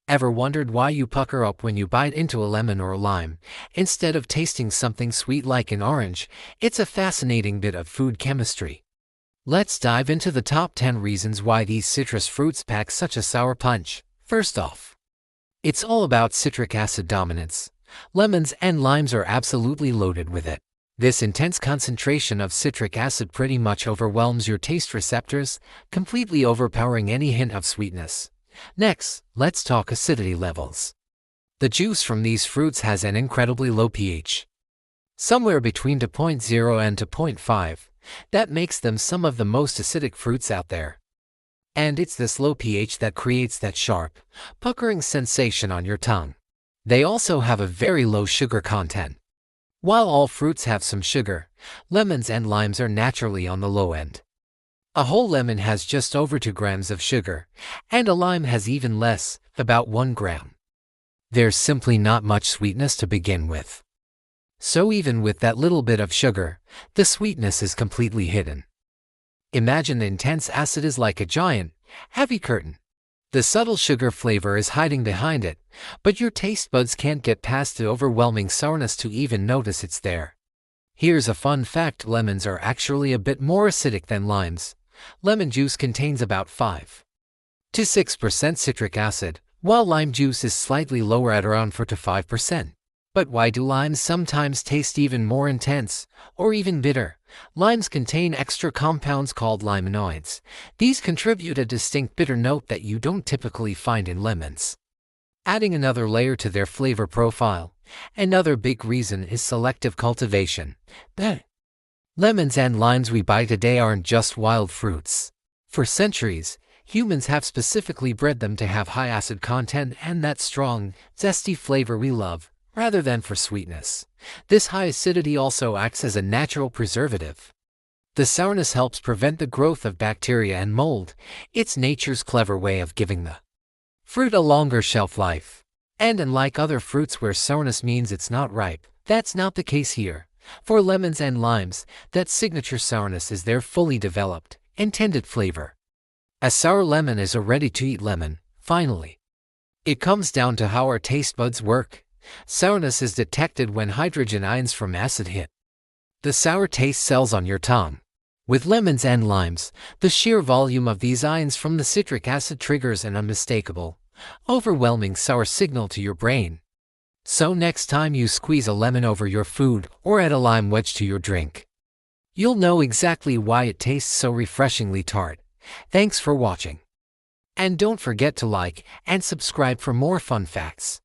Ever wondered why you pucker up when you bite into a lemon or a lime, instead of tasting something sweet like an orange? It's a fascinating bit of food chemistry. Let's dive into the top 10 reasons why these citrus fruits pack such a sour punch. First off, it's all about citric acid dominance. Lemons and limes are absolutely loaded with it. This intense concentration of citric acid pretty much overwhelms your taste receptors, completely overpowering any hint of sweetness. Next, let's talk acidity levels. The juice from these fruits has an incredibly low pH, somewhere between 2.0 and 2.5. That makes them some of the most acidic fruits out there. And it's this low pH that creates that sharp, puckering sensation on your tongue. They also have a very low sugar content. While all fruits have some sugar, lemons and limes are naturally on the low end. A whole lemon has just over 2 grams of sugar, and a lime has even less, about 1 gram. There's simply not much sweetness to begin with. So even with that little bit of sugar, the sweetness is completely hidden. Imagine the intense acid is like a giant, heavy curtain. The subtle sugar flavor is hiding behind it, but your taste buds can't get past the overwhelming sourness to even notice it's there. Here's a fun fact: lemons are actually a bit more acidic than limes. Lemon juice contains about 5 to 6% citric acid, while lime juice is slightly lower at around 4 to 5%. But why do limes sometimes taste even more intense, or even bitter? Limes contain extra compounds called limenoids. These contribute a distinct bitter note that you don't typically find in lemons, adding another layer to their flavor profile. Another big reason is selective cultivation. The lemons and limes we buy today aren't just wild fruits. For centuries, humans have specifically bred them to have high acid content and that strong, zesty flavor we love, rather than for sweetness. This high acidity also acts as a natural preservative. The sourness helps prevent the growth of bacteria and mold. It's nature's clever way of giving the fruit a longer shelf life. And unlike other fruits where sourness means it's not ripe, that's not the case here. For lemons and limes, that signature sourness is their fully developed, intended flavor. A sour lemon is a ready-to-eat lemon. Finally, it comes down to how our taste buds work. Sourness is detected when hydrogen ions from acid hit the sour taste cells on your tongue. With lemons and limes, the sheer volume of these ions from the citric acid triggers an unmistakable, overwhelming sour signal to your brain. So next time you squeeze a lemon over your food or add a lime wedge to your drink, you'll know exactly why it tastes so refreshingly tart. Thanks for watching. And don't forget to like and subscribe for more fun facts.